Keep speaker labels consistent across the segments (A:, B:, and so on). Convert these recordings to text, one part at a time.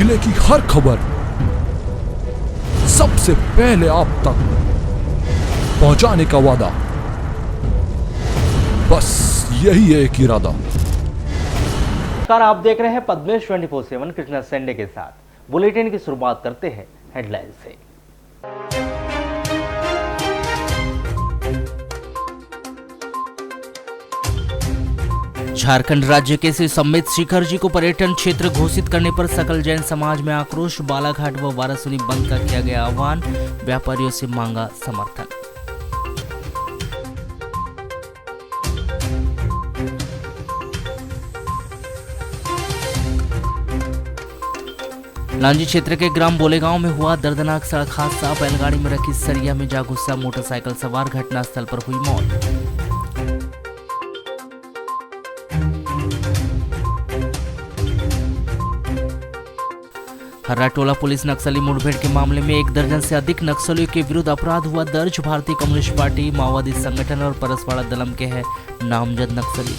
A: जिले की हर खबर सबसे पहले आप तक पहुंचाने का वादा, बस यही है एक इरादा।
B: नमस्कार, आप देख रहे हैं पद्मेश 24/7 कृष्णा सेंडे के साथ। बुलेटिन की शुरुआत करते हैं हेडलाइन से। झारखंड राज्य के श्री सम्मित शिखर जी को पर्यटन क्षेत्र घोषित करने पर सकल जैन समाज में आक्रोश। बालाघाट व वाराणसी बंद का किया गया आह्वान, व्यापारियों से मांगा समर्थन। लांजी क्षेत्र के ग्राम बोलेगांव में हुआ दर्दनाक सड़क हादसा। बैलगाड़ी में रखी सरिया में जा घुसा मोटरसाइकिल सवार, घटनास्थल पर हुई मौत। हर्राटोला पुलिस नक्सली मुठभेड़ के मामले में 1 दर्जन से अधिक नक्सलियों के विरुद्ध अपराध हुआ दर्ज। भारतीय कम्युनिस्ट पार्टी, माओवादी संगठन और परसवाड़ा दलम के हैं नामजद नक्सली।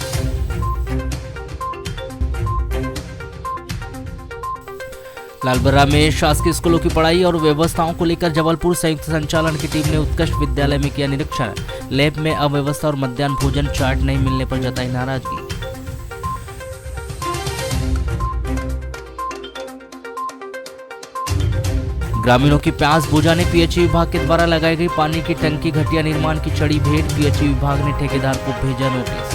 B: लालबर्रा में शासकीय स्कूलों की पढ़ाई और व्यवस्थाओं को लेकर जबलपुर संयुक्त संचालन की टीम ने उत्कृष्ट विद्यालय में किया निरीक्षण। लैब में अव्यवस्था और मध्याह्न भोजन चार्ट नहीं मिलने पर जताई नाराजगी। ग्रामीणों की प्यास बुझाने पीएचई विभाग के द्वारा लगाई गई पानी की टंकी घटिया निर्माण की चढ़ी भेंट। पीएचई विभाग ने ठेकेदार को भेजा नोटिस।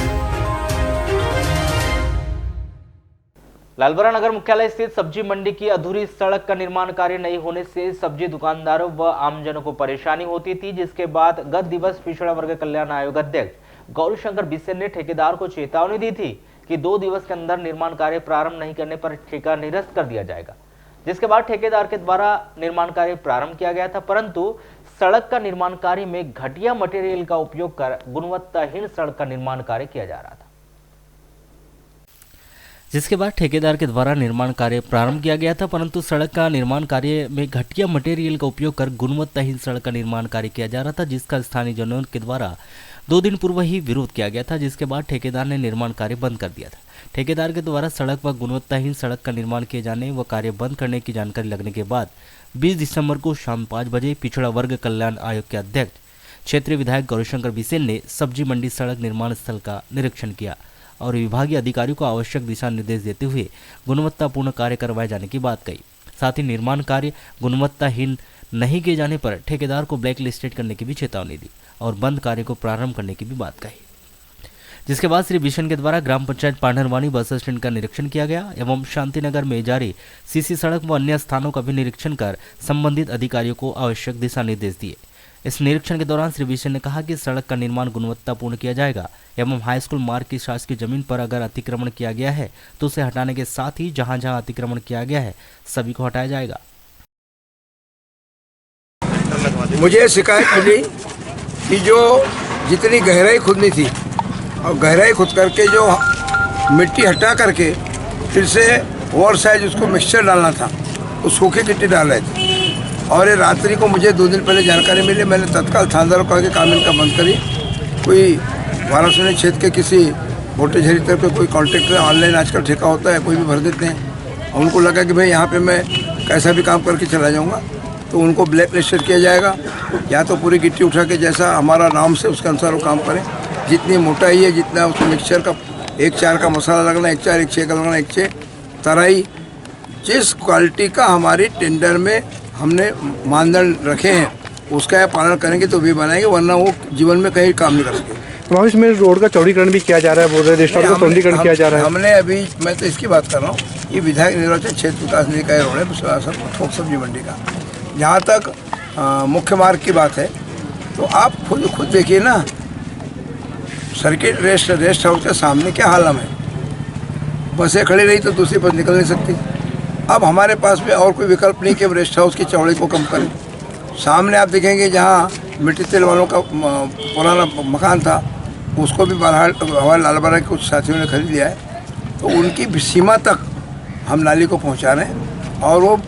B: लालबर्रा नगर मुख्यालय स्थित सब्जी मंडी की अधूरी सड़क का निर्माण कार्य नहीं होने से सब्जी दुकानदारों व आमजनों को परेशानी होती थी, जिसके बाद गत दिवस पिछड़ा वर्ग कल्याण आयोग अध्यक्ष गौरीशंकर बिसेन ने ठेकेदार को चेतावनी दी थी कि 2 दिवस के अंदर निर्माण कार्य प्रारंभ नहीं करने पर ठेका निरस्त कर दिया जाएगा, जिसके बाद ठेकेदार के द्वारा निर्माण कार्य प्रारंभ किया गया था, परंतु सड़क का निर्माण कार्य में घटिया मटेरियल का उपयोग कर गुणवत्ताहीन सड़क का निर्माण कार्य किया जा रहा था, जिसके बाद ठेकेदार के द्वारा निर्माण कार्य प्रारंभ किया गया था, परंतु सड़क का निर्माण कार्य में घटिया मटेरियल का उपयोग कर गुणवत्ताहीन सड़क का निर्माण कार्य किया जा रहा था, जिसका स्थानीय जनों के द्वारा 2 दिन पूर्व ही विरोध किया गया था, जिसके बाद ठेकेदार ने निर्माण कार्य बंद कर दिया था। ठेकेदार के द्वारा सड़क व गुणवत्ताहीन सड़क का निर्माण किए जाने व कार्य बंद करने की जानकारी लगने के बाद 20 दिसंबर को शाम 5 बजे पिछड़ा वर्ग कल्याण आयोग के अध्यक्ष क्षेत्रीय विधायक गौरीशंकर बिसेन ने सब्जी मंडी सड़क निर्माण स्थल का निरीक्षण किया और विभागीय अधिकारियों को आवश्यक दिशा निर्देश देते हुए गुणवत्तापूर्ण कार्य करवाए जाने की बात कही। साथ ही निर्माण कार्य गुणवत्ताहीन नहीं किए जाने पर ठेकेदार को ब्लैक लिस्टेड करने की भी चेतावनी दी और बंद कार्य को प्रारंभ करने की भी बात कही, जिसके बाद श्री बिशन के द्वारा ग्राम पंचायत पांढरवानी बस स्टैंड का निरीक्षण किया गया एवं शांतिनगर में जारी सीसी सड़क व अन्य स्थानों का भी निरीक्षण कर संबंधित अधिकारियों को आवश्यक दिशा निर्देश दिए। इस निरीक्षण के दौरान श्री बिशन ने कहा कि सड़क का निर्माण गुणवत्तापूर्ण किया जाएगा एवं हाई स्कूल मार्ग की शासकीय जमीन पर अगर अतिक्रमण किया गया है तो उसे हटाने के साथ ही जहां जहां अतिक्रमण किया गया है सभी को हटाया जाएगा।
C: मुझे शिकायत मिली कि जो जितनी गहराई खुदनी थी और गहराई खुद करके जो मिट्टी हटा करके फिर से ओवर साइज उसको मिक्सचर डालना था, उस सूखी मिट्टी डाल रहे थे और ये रात्रि को मुझे 2 दिन पहले जानकारी मिली। मैंने तत्काल थानेदार को कहा कि काम इनका बंद करी। कोई वाराणसी क्षेत्र के किसी मोटे झरी तरफ के कोई कॉन्ट्रैक्टर ऑनलाइन आजकल ठेका होता है, कोई भी भर देते हैं और उनको लगा कि भाई यहाँ पे मैं कैसा भी काम करके चला जाऊँगा, तो उनको ब्लैक लिस्टेड किया जाएगा। या तो पूरी गिट्टी उठा के जैसा हमारा नाम से उसके अनुसार वो काम करें, जितनी मोटाई है जितना उसको मिक्सचर का 1-4 का मसाला लगना, 1-4 1-6 का लगना, 1-6 तराई, जिस क्वालिटी का हमारी टेंडर में हमने मानदंड रखे हैं उसका पालन करेंगे तो भी बनाएंगे, वरना वो जीवन में कहीं काम नहीं कर सके।
D: भविष्य में रोड का चौड़ीकरण भी किया जा रहा है, बोल रहे रेस्टोरेंट का चौड़ीकरण किया जा रहा है।
C: हमने अभी, मैं तो इसकी बात कर रहा हूँ, ये विधायक निर्वाचन क्षेत्र विकास निधि का रोड है थोक सब्जी मंडी का। जहाँ तक मुख्य मार्ग की बात है तो आप खुद देखिए ना, सर्किट रेस्ट हाउस के सामने क्या हालत है, बसें खड़ी रही तो दूसरी बस निकल नहीं सकती। अब हमारे पास में और कोई विकल्प नहीं कि हम रेस्ट हाउस की चौड़ाई को कम करें। सामने आप देखेंगे जहाँ मिट्टी तेल वालों का पुराना मकान था, उसको भी हमारे लालबर्रा के कुछ साथियों ने खरीद लिया है, तो उनकी सीमा तक हम नाली को पहुँचा रहे हैं। और वो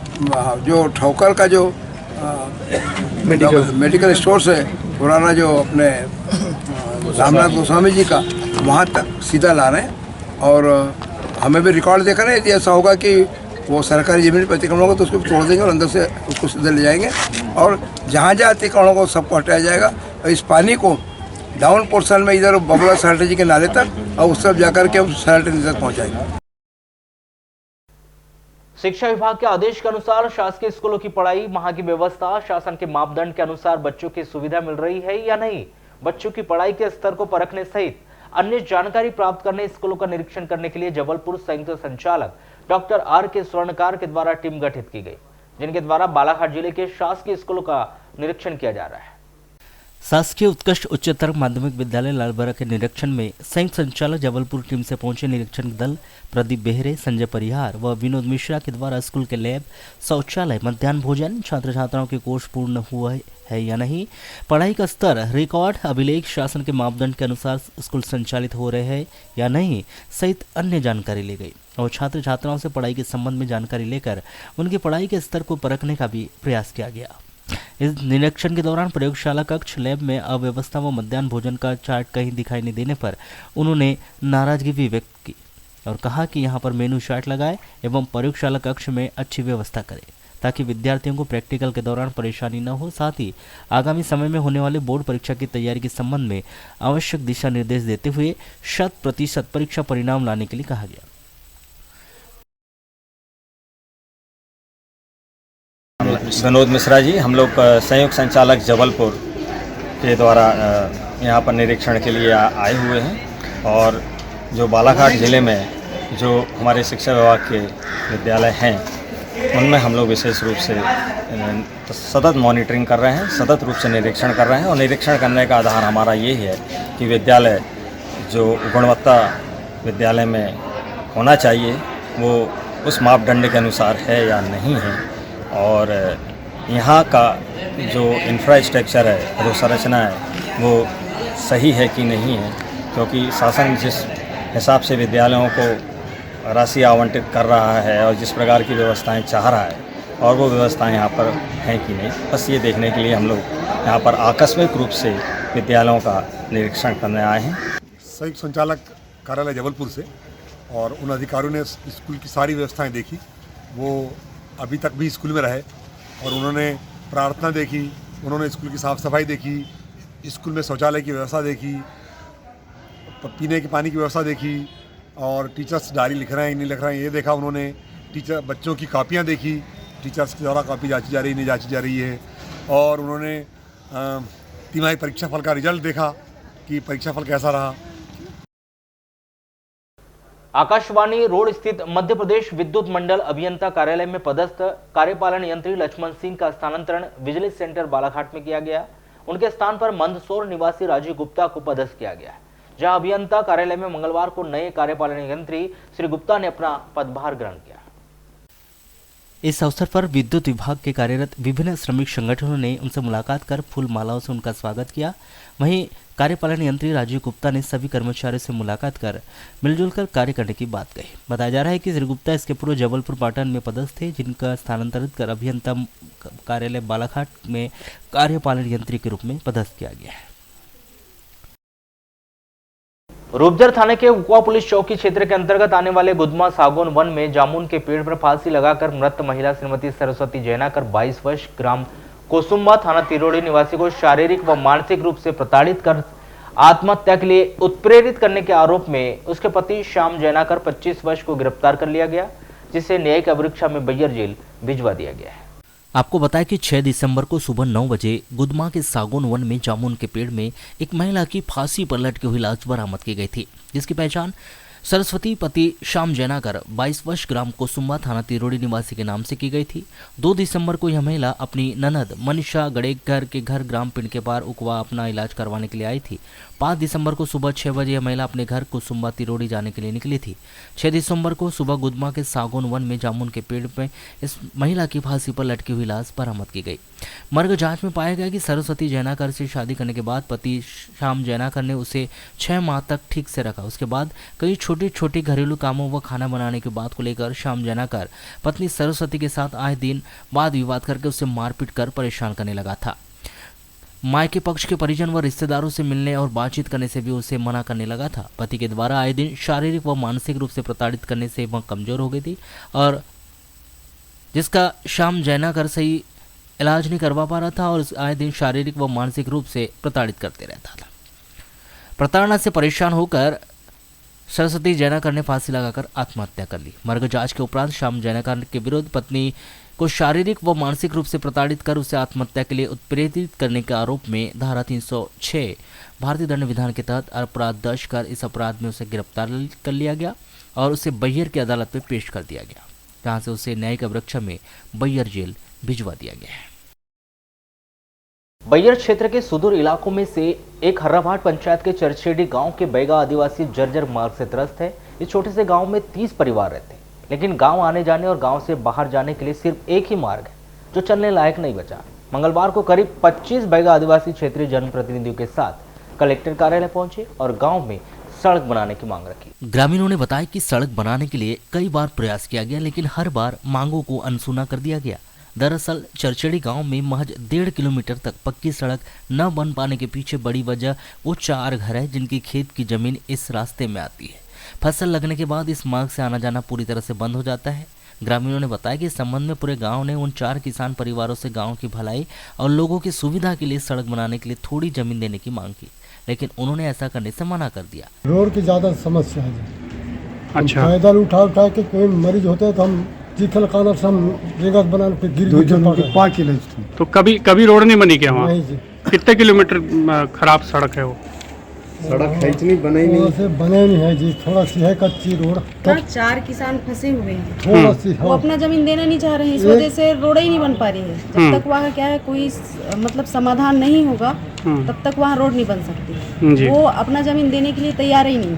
C: जो ठोकर का जो मेडिकल स्टोर्स है पुराना, जो अपने रामनाथ गोस्वामी जी का, वहाँ तक सीधा ला रहे हैं। और हमें भी रिकॉर्ड देखा नहीं, ऐसा होगा कि वो सरकारी जमीन पर अतिक्रमण होगा तो उसको तोड़ देंगे और अंदर से उसको सीधे ले जाएंगे और जहाँ जहाँ अतिक्रमण होगा सबको हटाया जाएगा और इस पानी को डाउन पोर्शन में इधर बबला सैनिटरी जी के नाले तक और उस तरफ जाकर के हम सैनिटरी तक पहुँचाएंगे।
B: शिक्षा विभाग के आदेश के अनुसार शासकीय स्कूलों की पढ़ाई, वहां की व्यवस्था शासन के मापदंड के अनुसार बच्चों की सुविधा मिल रही है या नहीं, बच्चों की पढ़ाई के स्तर को परखने सहित अन्य जानकारी प्राप्त करने स्कूलों का निरीक्षण करने के लिए जबलपुर संयुक्त संचालक डॉक्टर आर के स्वर्णकार के द्वारा टीम गठित की गई, जिनके द्वारा बालाघाट जिले के शासकीय स्कूलों का निरीक्षण किया जा रहा है। शासकीय उत्कृष्ट उच्चतर माध्यमिक विद्यालय लालबरा के निरीक्षण में संयुक्त संचालक जबलपुर टीम से पहुंचे निरीक्षण दल प्रदीप बेहरे, संजय परिहार व विनोद मिश्रा के द्वारा स्कूल के लैब, शौचालय, मध्याह्न भोजन, छात्र छात्राओं के कोर्स पूर्ण हुआ है या नहीं, पढ़ाई का स्तर, रिकॉर्ड, अभिलेख शासन के मापदंड के अनुसार स्कूल संचालित हो रहे हैं या नहीं सहित अन्य जानकारी ली गई और छात्र छात्राओं से पढ़ाई के संबंध में जानकारी लेकर उनकी पढ़ाई के स्तर को परखने का भी प्रयास किया गया। इस निरीक्षण के दौरान प्रयोगशाला कक्ष, लैब में अव्यवस्था व मध्याह्न भोजन का चार्ट कहीं दिखाई नहीं देने पर उन्होंने नाराजगी भी व्यक्त की और कहा कि यहां पर मेनू चार्ट लगाए एवं प्रयोगशाला कक्ष में अच्छी व्यवस्था करें ताकि विद्यार्थियों को प्रैक्टिकल के दौरान परेशानी न हो। साथ ही आगामी समय में होने वाले बोर्ड परीक्षा की तैयारी के संबंध में आवश्यक दिशा निर्देश देते हुए 100% परीक्षा परिणाम लाने के लिए कहा गया।
E: विनोद मिश्रा जी, हम लोग संयुक्त संचालक जबलपुर के द्वारा यहाँ पर निरीक्षण के लिए आए हुए हैं और जो बालाघाट ज़िले में जो हमारे शिक्षा विभाग के विद्यालय हैं उनमें हम लोग विशेष रूप से सतत मॉनिटरिंग कर रहे हैं, सतत रूप से निरीक्षण कर रहे हैं और निरीक्षण करने का आधार हमारा ये है कि विद्यालय जो गुणवत्ता विद्यालय में होना चाहिए वो उस मापदंड के अनुसार है या नहीं है और यहाँ का जो इंफ्रास्ट्रक्चर है, अधोसंरचना है, वो सही है कि नहीं है, क्योंकि शासन जिस हिसाब से विद्यालयों को राशि आवंटित कर रहा है और जिस प्रकार की व्यवस्थाएं चाह रहा है और वो व्यवस्थाएं यहाँ पर हैं कि नहीं, बस ये देखने के लिए हम लोग यहाँ पर आकस्मिक रूप से विद्यालयों का निरीक्षण करने आए हैं।
F: संयुक्त संचालक कार्यालय जबलपुर से और उन अधिकारियों ने स्कूल की सारी व्यवस्थाएं देखी, वो अभी तक भी स्कूल में रहे और उन्होंने प्रार्थना देखी, उन्होंने स्कूल की साफ़ सफाई देखी, स्कूल में शौचालय की व्यवस्था देखी, पीने के पानी की व्यवस्था देखी और टीचर्स डायरी लिख रहे हैं नहीं लिख रहे हैं ये देखा उन्होंने। टीचर बच्चों की कॉपियाँ देखी, टीचर्स के द्वारा कॉपी जांची जा रही नहीं जांची जा रही है और उन्होंने तिमाही परीक्षा फल का रिजल्ट देखा कि परीक्षा फल कैसा रहा।
B: आकाशवाणी रोड स्थित मध्य प्रदेश विद्युत मंडल अभियंता कार्यालय में पदस्थ कार्यपालन यंत्री लक्ष्मण सिंह का स्थानांतरण विजिलेंस सेंटर बालाघाट में किया गया। उनके स्थान पर मंदसौर निवासी राजीव गुप्ता को पदस्थ किया गया, जहां अभियंता कार्यालय में मंगलवार को नए कार्यपालन यंत्री श्री गुप्ता ने अपना पदभार ग्रहण किया। इस अवसर पर विद्युत विभाग के कार्यरत विभिन्न श्रमिक संगठनों ने उनसे मुलाकात कर फूल मालाओं से उनका स्वागत किया। वहीं कार्यपालन यंत्री राजीव गुप्ता ने सभी कर्मचारियों से मुलाकात कर मिलजुल कर कार्य करने की बात कही। बताया जा रहा है कि श्री गुप्ता इसके पूर्व जबलपुर पाटन में पदस्थ थे, जिनका स्थानांतरित कर अभियंता कार्यालय बालाघाट में कार्यपालन यंत्री के रूप में पदस्थ किया गया है। रूपधर थाने के उकवा पुलिस चौकी क्षेत्र के अंतर्गत आने वाले गुदमा सागौन वन में जामुन के पेड़ पर फांसी लगाकर मृत महिला श्रीमती सरस्वती जैनाकर 22 वर्ष ग्राम कोसुम्बा थाना तिरोड़ी निवासी को शारीरिक व मानसिक रूप से प्रताड़ित कर आत्महत्या के लिए उत्प्रेरित करने के आरोप में उसके पति श्याम जैनाकर 25 वर्ष को गिरफ्तार कर लिया गया, जिसे न्यायिक अभिरक्षा में बैयर जेल भिजवा दिया गया है। आपको बताया कि 6 दिसंबर को सुबह 9 बजे गुदमा के सागौन वन में जामुन के पेड़ में एक महिला की फांसी पर लटकी हुई लाश बरामद की गई थी, जिसकी पहचान सरस्वती पति श्याम जैनाकर 22 वर्ष ग्राम कोसुम्बा थाना तिरोड़ी निवासी के नाम से की गई थी। 2 दिसंबर को यह महिला अपनी ननद मनीषा गड़ेकर के घर ग्राम पिंड के पार उकवा अपना इलाज करवाने के लिए आई थी। 5 दिसंबर को सुबह 6 बजे यह महिला अपने घर कोसुम्बा तिरोड़ी जाने के लिए निकली थी। 6 दिसंबर को सुबह गुदमा के सागौन वन में जामुन के पेड़ में इस महिला की फांसी पर लटकी हुई लाश बरामद की गई। मर्ग जांच में पाया गया कि सरस्वती जैनाकर से शादी करने के बाद पति श्याम जैनाकर ने उसे 6 माह तक ठीक से रखा। उसके बाद कई छोटे छोटे घरेलू कामों व खाना बनाने की बात को लेकर श्याम जैनाकर पत्नी सरस्वती के साथ आए दिन वाद विवाद करके उसे मारपीट कर परेशान करने लगा था। मायके पक्ष के परिजन व रिश्तेदारों से मिलने और बातचीत करने से भी उसे मना करने लगा था। पति के द्वारा आए दिन शारीरिक व मानसिक रूप से प्रताड़ित करने से वह कमजोर हो गई थी और जिसका श्याम जैनाकर सही इलाज नहीं करवा पा रहा था और आए दिन शारीरिक व मानसिक रूप से प्रताड़ित करते रहता था। प्रताड़ना से परेशान होकर सरस्वती जैनाकर ने फांसी लगाकर आत्महत्या कर ली। मर्ग जांच के उपरांत श्याम जैनाकर के विरुद्ध पत्नी को शारीरिक व मानसिक रूप से प्रताड़ित कर उसे आत्महत्या के लिए उत्प्रेरित करने के आरोप में धारा 306 भारतीय दंड विधान के तहत अपराध दर्ज कर इस अपराध में उसे गिरफ्तार कर लिया गया और उसे बैयर की अदालत में पेश कर दिया गया, जहां से उसे न्यायिक अभिरक्षा में बैयर जेल भिजवा दिया गया है। बैयर क्षेत्र के सुदूर इलाकों में से एक हर्राभाट पंचायत के चरछेड़ी गांव के बैगा आदिवासी जर्जर मार्ग से त्रस्त है। इस छोटे से गांव में 30 परिवार रहते हैं, लेकिन गांव आने जाने और गांव से बाहर जाने के लिए सिर्फ एक ही मार्ग है जो चलने लायक नहीं बचा। मंगलवार को करीब 25 बैगा आदिवासी क्षेत्रीय जनप्रतिनिधियों के साथ कलेक्टर कार्यालय पहुंचे और गाँव में सड़क बनाने की मांग रखी। ग्रामीणों ने बताया कि सड़क बनाने के लिए कई बार प्रयास किया गया, लेकिन हर बार मांगों को अनसुना कर दिया गया। दरअसल चरचेड़ी गांव में महज 1.5 किलोमीटर तक पक्की सड़क न बन पाने के पीछे बड़ी वजह वो 4 घर है जिनकी खेत की जमीन इस रास्ते में आती है। फसल लगने के बाद इस मार्ग से आना जाना पूरी तरह से बंद हो जाता है। ग्रामीणों ने बताया कि इस संबंध में पूरे गांव ने उन 4 किसान परिवारों से गांव की भलाई और लोगों की सुविधा के लिए सड़क बनाने के लिए थोड़ी जमीन देने की मांग की, लेकिन उन्होंने ऐसा करने से मना कर दिया।
G: रोड की ज्यादा समस्या है।
D: अच्छा।
G: पैदल उठा के कोई मरीज होता है तो हम जीथल कानर से हम रेगस बनाने पे गिर 5 किलो।
D: तो कभी रोड नहीं बनी क्या वहाँ?
G: नहीं जी।
D: कितने किलोमीटर खराब सड़क है वो?
G: सड़क है इतनी बने नहीं है जी, थोड़ा सी है कच्ची रोड।
H: तो 4 किसान फंसे हुए हैं,
G: थोड़ा सी
H: वो अपना जमीन देना नहीं चाह रहे हैं, इस वजह से रोड ही नहीं बन पा रही है। जब तक वहाँ क्या है कोई मतलब समाधान नहीं होगा तब तक वहाँ रोड नहीं बन सकती। वो अपना जमीन देने के लिए तैयार ही नहीं।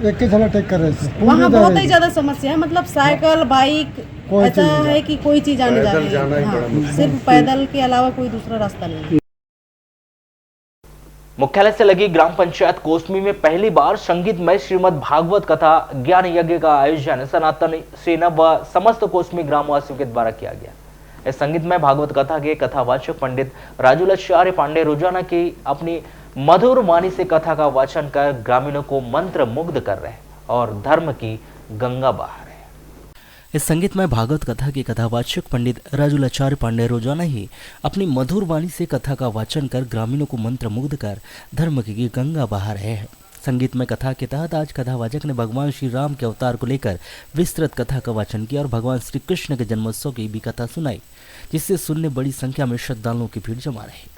G: एक के साथ टेक कर रहे थे।
H: वहाँ बहुत ही ज्यादा समस्या है, मतलब साइकिल बाइक ऐसा है कि कोई चीज आने जा रही है, सिर्फ पैदल के अलावा कोई दूसरा रास्ता नहीं है।
B: मुख्यालय से लगी ग्राम पंचायत कोसमी में पहली बार संगीतमय श्रीमद् भागवत कथा ज्ञान यज्ञ का आयोजन सनातन सेना व समस्त कोसमी ग्रामवासियों के द्वारा किया गया। इस संगीतमय भागवत कथा के कथावाचक पंडित राजूलाचार्य पांडे रोजाना की अपनी मधुर वाणी से कथा का वाचन कर ग्रामीणों को मंत्र मुग्ध कर रहे और धर्म की गंगा बहा रहे। इस संगीतमय भागवत कथा के कथावाचक पंडित राजूलाचार्य पांडे रोजाना ही अपनी मधुर वाणी से कथा का वाचन कर ग्रामीणों को मंत्र मुग्ध कर धर्म की गंगा बहा रहे हैं। संगीतमय कथा के तहत आज कथावाचक ने भगवान श्री राम के अवतार को लेकर विस्तृत कथा का वाचन किया और भगवान श्री कृष्ण के जन्मोत्सव की भी कथा सुनाई, जिससे सुनने बड़ी संख्या में श्रद्धालुओं की भीड़ जमा रही।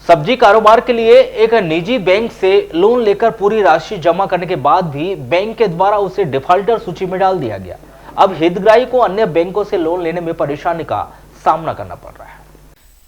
B: सब्जी कारोबार के लिए एक निजी बैंक से लोन लेकर पूरी राशि जमा करने के बाद भी बैंक के द्वारा उसे डिफॉल्टर सूची में डाल दिया गया। अब हितग्राही को अन्य बैंकों से लोन लेने में परेशानी का सामना करना पड़ रहा है।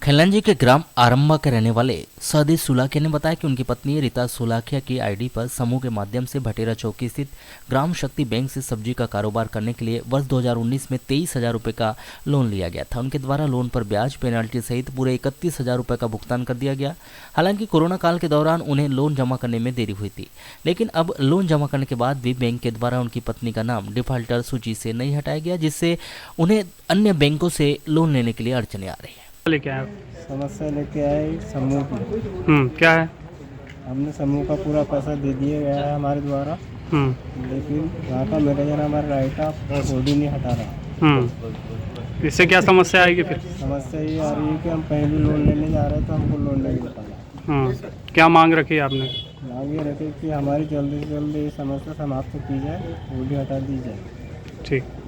B: खैलंजी के ग्राम आरंबा के रहने वाले सहदेव सुलाखिया ने बताया कि उनकी पत्नी रीता सुलाखिया की आईडी पर समूह के माध्यम से भटेरा चौकी स्थित ग्राम शक्ति बैंक से सब्जी का कारोबार करने के लिए वर्ष 2019 में 23,000 रुपये का लोन लिया गया था। उनके द्वारा लोन पर ब्याज पेनाल्टी सहित पूरे 31,000 रुपये का भुगतान कर दिया गया। हालांकि कोरोना काल के दौरान उन्हें लोन जमा करने में देरी हुई थी, लेकिन अब लोन जमा करने के बाद भी बैंक के द्वारा उनकी पत्नी का नाम डिफॉल्टर सूची से नहीं हटाया गया, जिससे उन्हें अन्य बैंकों से लोन लेने के लिए अड़चने आ रही है।
I: लेके आए
G: समस्या लेके आए समूह की।
I: क्या है?
G: हमने समूह का पूरा पैसा दे दिया गया है हमारे द्वारा, लेकिन वहाँ का मैनेजर हमारा राइट ऑफ बॉडी नहीं हटा रहा।
I: इससे क्या समस्या आएगी फिर?
G: समस्या ये आ रही है कि हम पहले लोन लेने जा रहे हैं तो हमको लोन नहीं मिल पाया।
I: क्या मांग रखी है आपने?
G: मांग ये रखे कि हमारी जल्दी से जल्दी ये समस्या समाप्त की जाए, बॉडी हटा दी जाए।
I: ठीक।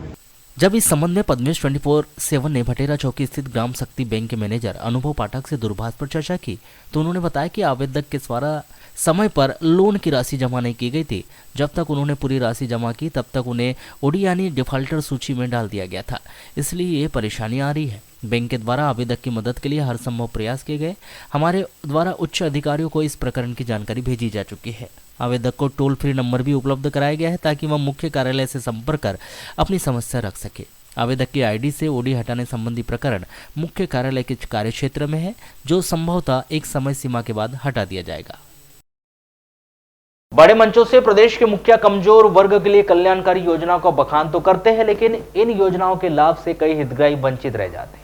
B: जब इस संबंध में पद्मेश 24/7 ने भटेरा चौकी स्थित ग्राम शक्ति बैंक के मैनेजर अनुभव पाठक से दूरभाष पर चर्चा की, तो उन्होंने बताया कि आवेदक के द्वारा समय पर लोन की राशि जमा नहीं की गई थी। जब तक उन्होंने पूरी राशि जमा की तब तक उन्हें ओडी यानी डिफॉल्टर सूची में डाल दिया गया था, इसलिए ये परेशानी आ रही है। बैंक के द्वारा आवेदक की मदद के लिए हर संभव प्रयास किए गए। हमारे द्वारा उच्च अधिकारियों को इस प्रकरण की जानकारी भेजी जा चुकी है। आवेदक को टोल फ्री नंबर भी उपलब्ध कराया गया है ताकि वह मुख्य कार्यालय से संपर्क कर अपनी समस्या रख सके। आवेदक की आईडी से ओडी हटाने संबंधी प्रकरण मुख्य कार्यालय के कार्यक्षेत्र में है, जो संभवतः एक समय सीमा के बाद हटा दिया जाएगा। बड़े मंचों से प्रदेश के मुखिया कमजोर वर्ग के लिए कल्याणकारी योजनाओं का बखान तो करते हैं, लेकिन इन योजनाओं के लाभ से कई हितग्राही वंचित रह जाते हैं।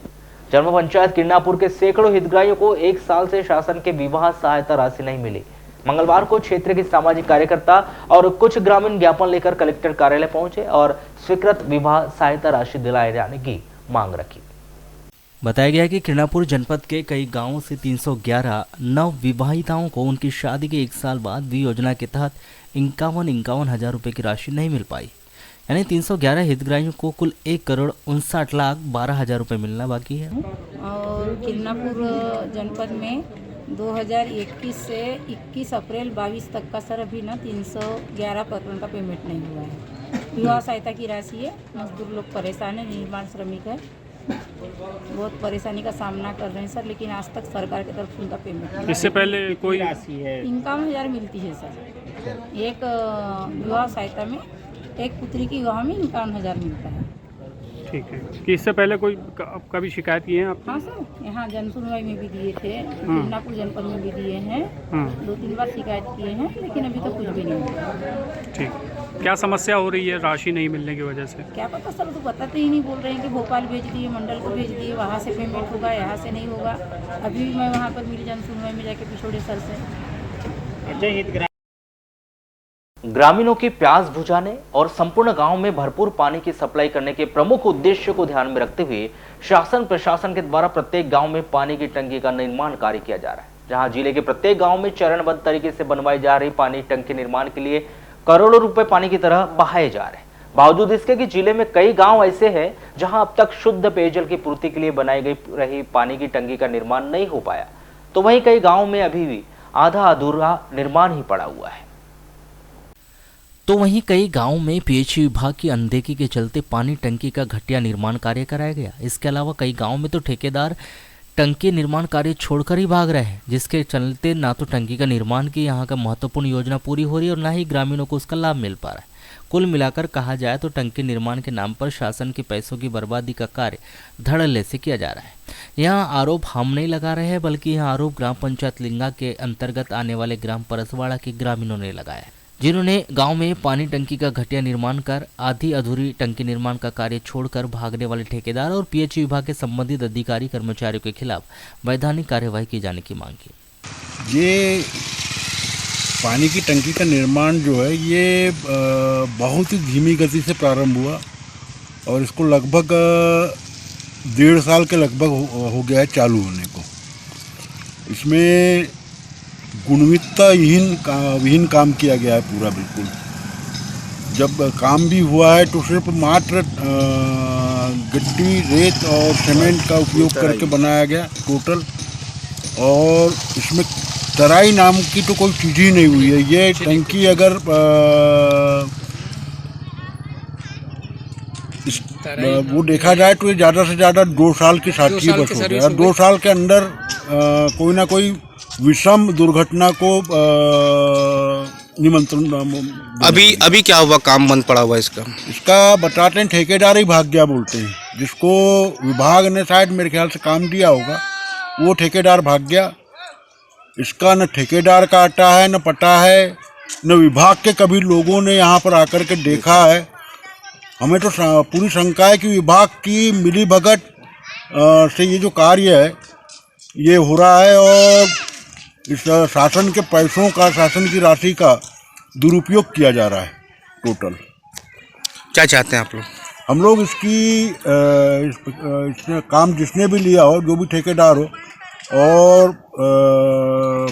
B: जन्म पंचायत किरनापुर के सैकड़ों हितग्राहियों को 1 साल से शासन के विवाह सहायता राशि नहीं मिली। मंगलवार को क्षेत्र के सामाजिक कार्यकर्ता और कुछ ग्रामीण ज्ञापन लेकर कलेक्टर कार्यालय पहुंचे और स्वीकृत विवाह सहायता राशि दिलाए जाने की मांग रखी। बताया गया कि किरनापुर जनपद के कई गांवों से 311 नव विवाहिताओं को उनकी शादी के 1 साल बाद भी योजना के तहत 51 हजार रुपये की राशि नहीं मिल पाई। यानी 311 हितग्राहियों को कुल 1,59,12,000 रुपये मिलना बाकी है।
J: और किरनापुर जनपद में 2021 से 21 अप्रैल 22 तक का सर अभी ना 311 प्रकरण का पेमेंट नहीं हुआ है। विवाह सहायता की राशि है। मजदूर लोग परेशान है, निर्माण श्रमिक है, बहुत परेशानी का सामना कर रहे हैं सर, लेकिन आज तक सरकार की तरफ से उनका पेमेंट नहीं।
I: इससे पहले कोई राशि है
J: 51,000 मिलती है सर। एक विवाह सहायता में, एक पुत्री की विवाह में 51,000 मिलता है।
I: ठीक है कि इससे पहले कोई कभी शिकायत की है आप?
J: हाँ सर, यहाँ जन सुनवाई में भी दिए थे, किरनापुर जनपद में भी दिए हैं, 2-3 बार शिकायत किए हैं, लेकिन अभी तक कुछ भी नहीं हुआ।
I: ठीक, क्या समस्या हो रही है राशि नहीं मिलने की वजह से?
J: क्या पता सर, तो बताते ही नहीं, बोल रहे हैं कि भोपाल भेज दिए, मंडल को भेज दिए, वहाँ से पेमेंट होगा, यहाँ से नहीं होगा। अभी भी मैं वहाँ पर मिली जन सुनवाई में जाके पिछोड़े सर से।
B: ग्रामीणों की प्यास बुझाने और संपूर्ण गांव में भरपूर पानी की सप्लाई करने के प्रमुख उद्देश्य को ध्यान में रखते हुए शासन प्रशासन के द्वारा प्रत्येक गांव में पानी की टंकी का निर्माण कार्य किया जा रहा है। जहां जिले के प्रत्येक गांव में चरणबद्ध तरीके से बनवाई जा रही पानी टंकी निर्माण के लिए करोड़ों रुपए पानी की तरह बहाए जा रहे हैं। बावजूद इसके कि जिले में कई गाँव ऐसे हैं जहाँ अब तक शुद्ध पेयजल की पूर्ति के लिए बनाई गई रही पानी की टंकी का निर्माण नहीं हो पाया, तो वहीं कई गाँव में अभी भी आधा अधूरा निर्माण ही पड़ा हुआ है। तो वहीं कई गांवों में पीएचई विभाग की अनदेखी के चलते पानी टंकी का घटिया निर्माण कार्य कराया गया। इसके अलावा कई गांवों में तो ठेकेदार टंकी निर्माण कार्य छोड़कर ही भाग रहे हैं, जिसके चलते ना तो टंकी का निर्माण की यहाँ का महत्वपूर्ण योजना पूरी हो रही है और ना ही ग्रामीणों को उसका लाभ मिल पा रहा है। कुल मिलाकर कहा जाए तो टंकी निर्माण के नाम पर शासन के पैसों की बर्बादी का कार्य धड़ल्ले से किया जा रहा है। यहाँ आरोप हम नहीं लगा रहे हैं, बल्कि यह आरोप ग्राम पंचायत लिंगा के अंतर्गत आने वाले ग्राम परसवाड़ा के ग्रामीणों ने लगाया है, जिन्होंने गांव में पानी टंकी का घटिया निर्माण कर आधी अधूरी टंकी निर्माण का कार्य छोड़कर भागने वाले ठेकेदार और पीएचई विभाग के संबंधित अधिकारी कर्मचारियों के खिलाफ वैधानिक कार्यवाही की जाने की मांग की।
K: ये पानी की टंकी का निर्माण जो है ये बहुत ही धीमी गति से प्रारंभ हुआ और इसको लगभग 1.5 साल के लगभग हो गया है चालू होने को। इसमें गुणवत्ताहीन काम किया गया है पूरा, बिल्कुल। जब काम भी हुआ है तो सिर्फ मात्र गिट्टी, रेत और सीमेंट का उपयोग करके बनाया गया टोटल, और इसमें तराई नाम की तो कोई चीज़ ही नहीं हुई है। ये टंकी अगर वो देखा जाए तो ये ज़्यादा से ज़्यादा 2 साल की साथी बस हो गया, और 2 साल के अंदर कोई ना कोई विषम दुर्घटना को निमंत्रण।
L: अभी क्या हुआ, काम बंद पड़ा हुआ
K: इसका बताते हैं ठेकेदार ही भाग गया बोलते हैं, जिसको विभाग ने शायद मेरे ख्याल से काम दिया होगा, वो ठेकेदार भाग गया। इसका न ठेकेदार का आता है, न पता है, न विभाग के कभी लोगों ने यहाँ पर आकर के देखा है। हमें तो पूरी शंका है कि विभाग की मिलीभगत से ये जो कार्य है ये हो रहा है और इस शासन के पैसों का, शासन की राशि का दुरुपयोग किया जा रहा है टोटल।
L: क्या चाहते हैं आप लोग?
K: हम लोग इसमें काम जिसने भी लिया हो, जो भी ठेकेदार हो, और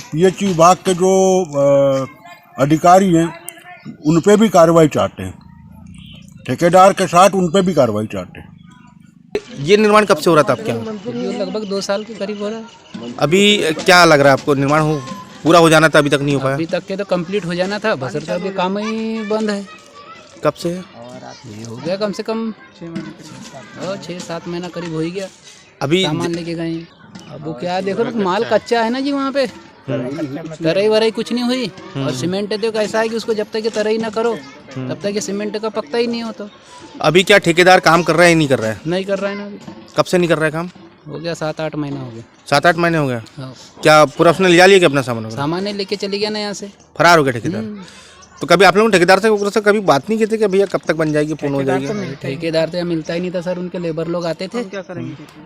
K: पीएचई विभाग के जो अधिकारी हैं उन पे भी कार्रवाई चाहते हैं, ठेकेदार के साथ उन पे भी कार्रवाई चाहते हैं।
L: ये निर्माण कब से हो रहा था आपके यहाँ?
G: लगभग 2 साल के करीब हो रहा है।
L: अभी क्या लग रहा है आपको, निर्माण पूरा हो जाना था, अभी तक नहीं हो पाया?
G: अभी तक के तो कंप्लीट हो जाना था, बस अभी काम ही बंद है।
L: कब से?
G: ये हो गया कम से कम 6-7 महीना करीब हो ही गया।
L: अभी
G: सामान लेके गए, अब वो क्या देखो, माल कच्चा है ना जी वहाँ पे, तराई वराई कुछ नहीं हुई। और सीमेंट तो कैसा है कि उसको जब तक ये तराई ना करो तब तक ये सीमेंट का पकता ही नहीं होता।
L: अभी क्या ठेकेदार काम कर रहा है नहीं कर रहा है?
G: नहीं कर रहा है ना अभी।
L: कब से नहीं कर रहा है काम?
G: हो गया 7-8 महीना हो गया।
L: 7-8 महीने हो गया।
G: हाँ।
L: क्या पूरा उसने लिया लिया क्या अपना सामान वगैरह?
G: सामान लेके चले गया ना यहाँ से,
L: फरार हो गया ठेकेदार। तो कभी आप लोगों ने ठेकेदार से कभी बात नहीं की थी कि भैया कब तक बन जाएगी, पूर्ण हो जाएगी?
G: ठेकेदार तो मिलता ही नहीं था सर, उनके लेबर लोग आते थे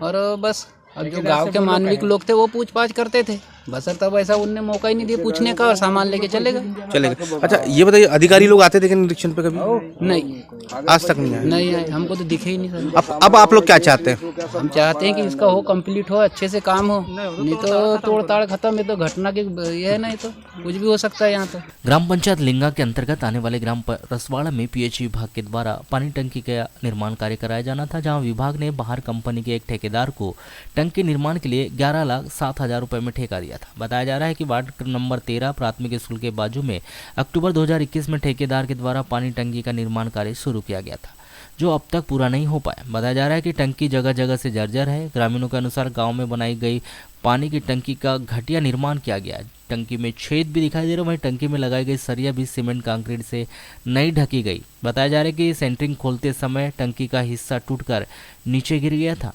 G: और बस अब जो गांव के मानविक लोग थे वो पूछ पाछ करते थे बस सर। तब ऐसा उनने मौका ही नहीं दिया पूछने का और सामान लेके चले गए।
L: अच्छा ये बताइए, अधिकारी लोग आते थे कि निरीक्षण पे कभी?
G: नहीं,
L: आज तक नहीं आए।
G: नहीं आए, हमको तो दिखे ही नहीं सर।
L: अब आप लोग क्या चाहते हैं?
G: हम चाहते हैं कि इसका हो कंप्लीट हो, अच्छे से काम हो, नहीं तो तोड़ ताड़ खत्म है तो घटना की ये है, नहीं तो कुछ भी हो सकता है यहाँ तो।
B: ग्राम पंचायत लिंगा के अंतर्गत आने वाले ग्राम रसवाड़ा में पीएचई विभाग के द्वारा पानी टंकी का निर्माण कार्य कराया जाना था, जहां विभाग ने बाहर कंपनी के एक ठेकेदार को टंकी निर्माण के लिए 11,07,000 रुपए में ठेका दिया था। बताया जा रहा है कि वार्ड नंबर 13 प्राथमिक स्कूल के बाजू में अक्टूबर 2021 में ठेकेदार के द्वारा पानी टंकी का निर्माण कार्य शुरू किया गया था, जो अब तक पूरा नहीं हो पाया। बताया जा रहा है कि टंकी जगह जगह से जर्जर है। ग्रामीणों के अनुसार गांव में बनाई गई पानी की टंकी का घटिया निर्माण किया गया है। टंकी में छेद भी दिखाई दे रहा है, वहीं टंकी में लगाई गई सरिया भी सीमेंट कंक्रीट से नहीं ढकी गई। बताया जा रहा है कि सेंटरिंग खोलते समय टंकी का हिस्सा टूटकर नीचे गिर गया था,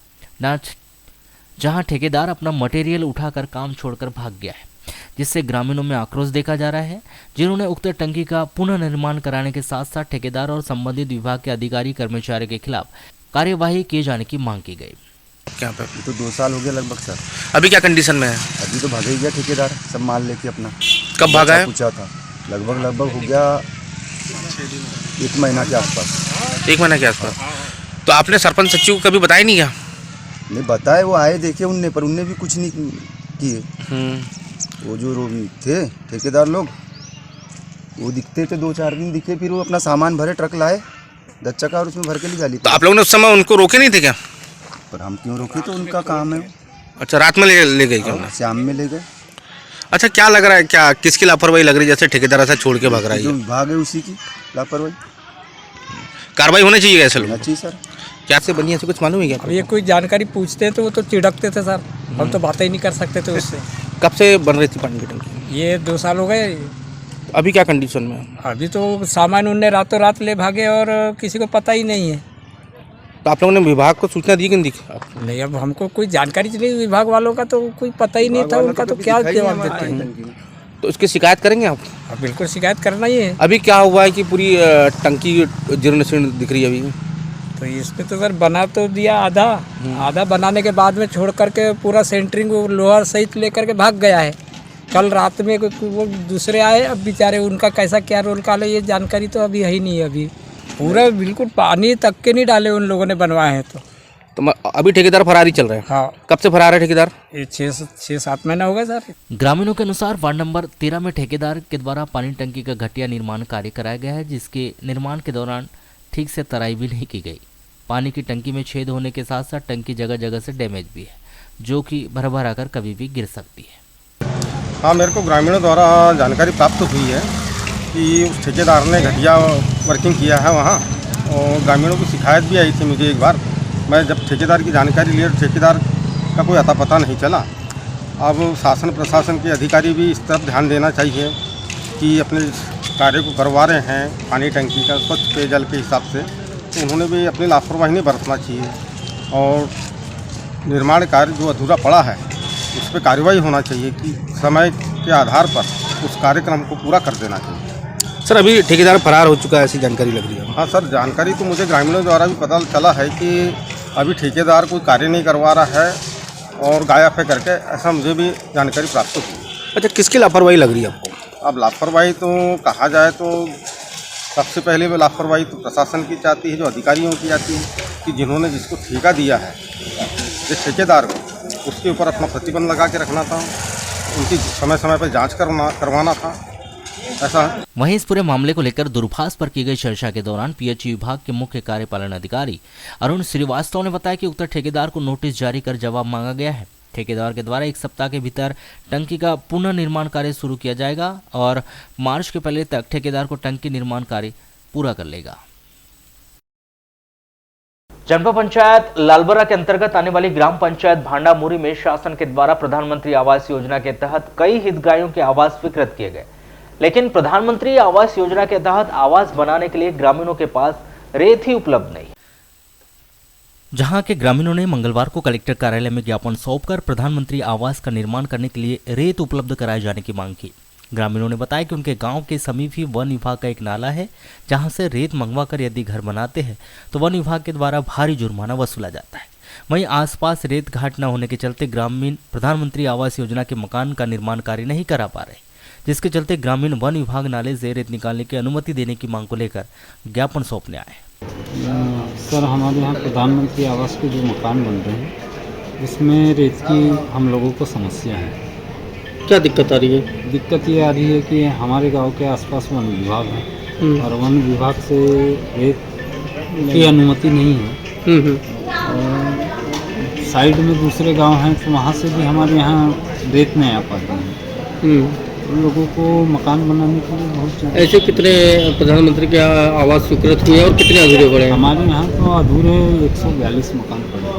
B: जहां ठेकेदार अपना मटेरियल उठाकर काम छोड़कर भाग गया है, जिससे ग्रामीणों में आक्रोश देखा जा रहा है, जिन्होंने उक्त टंकी का पुनः निर्माण कराने के साथ साथ ठेकेदार और संबंधित विभाग के अधिकारी कर्मचारी के खिलाफ कार्यवाही किए जाने की मांग की गई।
L: क्या पे?
M: तो 2 साल हो गया लगभग सर।
L: अभी क्या कंडीशन में है?
M: अभी तो भाग ही गया ठेकेदार सब माल लेके अपना।
L: कब भागा है?
M: पूछा था लगभग हो गया 1 महीना के आसपास।
L: 1 महीना के आसपास। तो आपने सरपंच सचिव को कभी बताया नहीं क्या?
M: नहीं बताए, वो आए देखे उनने, पर उनने भी कुछ नहीं किए। वो जो थे ठेकेदार लोग वो दिखते थे, 2-4 दिन दिखे, फिर वो अपना सामान भरे ट्रक लाए 10 चक्का और उसमें भर के ले जाली।
L: तो आप लोगों ने उस समय उनको रोके नहीं थे क्या?
M: पर हम क्यों रोके, तो उनका काम है।
L: अच्छा, रात में ले गए क्या?
M: शाम में ले गए।
L: अच्छा, क्या लग रहा है, क्या किसकी लापरवाही लग रही है, जैसे ठेकेदार ऐसा छोड़ के भाग रहा है?
M: जो विभाग है उसी की लापरवाही।
L: कार्रवाई होनी चाहिए ऐसे लोग?
M: चाहिए सर।
L: क्या से बनी ऐसे कुछ मालूम है क्या?
N: अब ये कोई जानकारी पूछते हैं तो वो तो चिढ़कते थे सर, हम तो बातें ही नहीं कर सकते थे उससे।
L: कब से बन रही थी पानी की टंकी?
N: ये 2 साल हो गए।
L: अभी क्या कंडीशन में है?
N: अभी तो सामान उनने रातों रात ले भागे और किसी को पता ही नहीं है।
L: तो आप लोगों ने विभाग को सूचना दी कि नहीं?
N: नहीं, अब हमको कोई जानकारी नहीं, विभाग वालों का तो कोई पता ही नहीं था, उनका तो क्या जवाब देते हैं।
L: तो इसकी शिकायत करेंगे आप?
N: बिल्कुल शिकायत करना ही है।
L: अभी क्या हुआ है कि पूरी टंकी जीर्ण शीर्ण दिख रही है अभी?
N: तो इसमें तो सर बना तो दिया आधा बनाने के बाद में छोड़ करके पूरा सेंटरिंग लोहा सहित लेकर के भाग गया है। कल रात में वो दूसरे आए, अब बेचारे उनका कैसा क्या रोल काल है ये जानकारी तो अभी है ही नहीं। अभी पूरा बिल्कुल पानी तक के नहीं डाले उन लोगों ने बनवाए हैं।
L: तो अभी ठेकेदार फरारी चल रहे हैं?
N: हाँ।
L: कब से फरार है ठेकेदार?
N: ये 6-7 महीना हो गया सर।
B: ग्रामीणों के अनुसार वार्ड नंबर 13 में ठेकेदार के द्वारा पानी टंकी का घटिया निर्माण कार्य कराया गया है, जिसके निर्माण के दौरान ठीक से तराई भी नहीं की गई। पानी की टंकी में छेद होने के साथ साथ टंकी जगह जगह से डैमेज भी है, जो कि भर आकर कभी भी गिर सकती है।
E: हाँ, मेरे को ग्रामीणों द्वारा जानकारी प्राप्त हुई है कि उस ठेकेदार ने घटिया वर्किंग किया है वहाँ, और ग्रामीणों की शिकायत भी आई थी मुझे एक बार। मैं जब ठेकेदार की जानकारी लिया तो ठेकेदार का कोई अता पता नहीं चला। अब शासन प्रशासन के अधिकारी भी इस तरफ ध्यान देना चाहिए कि अपने कार्य को करवा रहे हैं पानी टंकी का स्वच्छ पेयजल के हिसाब से, तो उन्होंने भी अपनी लापरवाही नहीं बरतना चाहिए, और निर्माण कार्य जो अधूरा पड़ा है उस पर कार्रवाई होना चाहिए कि समय के आधार पर उस कार्यक्रम को पूरा कर देना चाहिए।
L: सर, अभी ठेकेदार फरार हो चुका है ऐसी जानकारी लग रही है?
E: हाँ सर, जानकारी तो मुझे ग्रामीणों द्वारा भी पता चला है कि अभी ठेकेदार कोई कार्य नहीं करवा रहा है और गायब है करके, ऐसा मुझे भी जानकारी प्राप्त हुई।
L: अच्छा, किसकी लापरवाही लग रही है आपको?
E: अब लापरवाही तो कहा जाए तो सबसे पहले वो लापरवाही तो प्रशासन की जाती है, जो अधिकारियों की जाती है, कि जिन्होंने जिसको ठेका दिया है जिस ठेकेदार को, उसके ऊपर अपना प्रतिबंध लगा के रखना था, उनकी समय समय पर जांच करवाना था, ऐसा।
B: वहीं इस पूरे मामले को लेकर दूरभाष पर की गई चर्चा के दौरान पीएचई विभाग के मुख्य कार्यपालन अधिकारी अरुण श्रीवास्तव ने बताया कि उक्त ठेकेदार को नोटिस जारी कर जवाब मांगा गया है। ठेकेदार के द्वारा 1 सप्ताह के भीतर टंकी का पुनः निर्माण कार्य शुरू किया जाएगा और मार्च के पहले तक ठेकेदार को टंकी निर्माण कार्य पूरा कर लेगा। जनपद पंचायत लालबरा के अंतर्गत आने वाली ग्राम पंचायत भांडामुरी में शासन के द्वारा प्रधानमंत्री आवास योजना के तहत कई हितग्राहियों के आवास स्वीकृत किए गए, लेकिन प्रधानमंत्री आवास योजना के तहत आवास बनाने के लिए ग्रामीणों के पास रेत ही उपलब्ध नहीं। जहां के ग्रामीणों ने मंगलवार को कलेक्टर कार्यालय में ज्ञापन सौंपकर प्रधानमंत्री आवास का निर्माण करने के लिए रेत उपलब्ध कराए जाने की मांग की। ग्रामीणों ने बताया कि उनके गांव के समीप ही वन विभाग का एक नाला है, जहां से रेत मंगवाकर यदि घर बनाते हैं तो वन विभाग के द्वारा भारी जुर्माना वसूला जाता है। वहीं आसपास रेत घाट न होने के चलते ग्रामीण प्रधानमंत्री आवास योजना के मकान का निर्माण कार्य नहीं करा पा रहे, जिसके चलते ग्रामीण वन विभाग नाले से रेत निकालने की अनुमति देने की मांग को लेकर ज्ञापन सौंपने आए।
O: सर, हमारे यहाँ प्रधानमंत्री आवास के जो मकान बन रहे हैं उसमें रेत की हम लोगों को समस्या है।
L: क्या दिक्कत आ रही है?
O: दिक्कत ये आ रही है कि हमारे गांव के आसपास वन विभाग है और वन विभाग से रेत की अनुमति नहीं है। और साइड में दूसरे गांव हैं तो वहाँ से भी हमारे यहाँ रेत नहीं आ पाती है। उन लोगों को मकान बनाने के लिए बहुत
L: ऐसे कितने प्रधानमंत्री के आवास स्वीकृत हुए और कितने अधूरे पड़े हैं?
O: हमारे यहाँ तो अधूरे 142 मकान पड़े।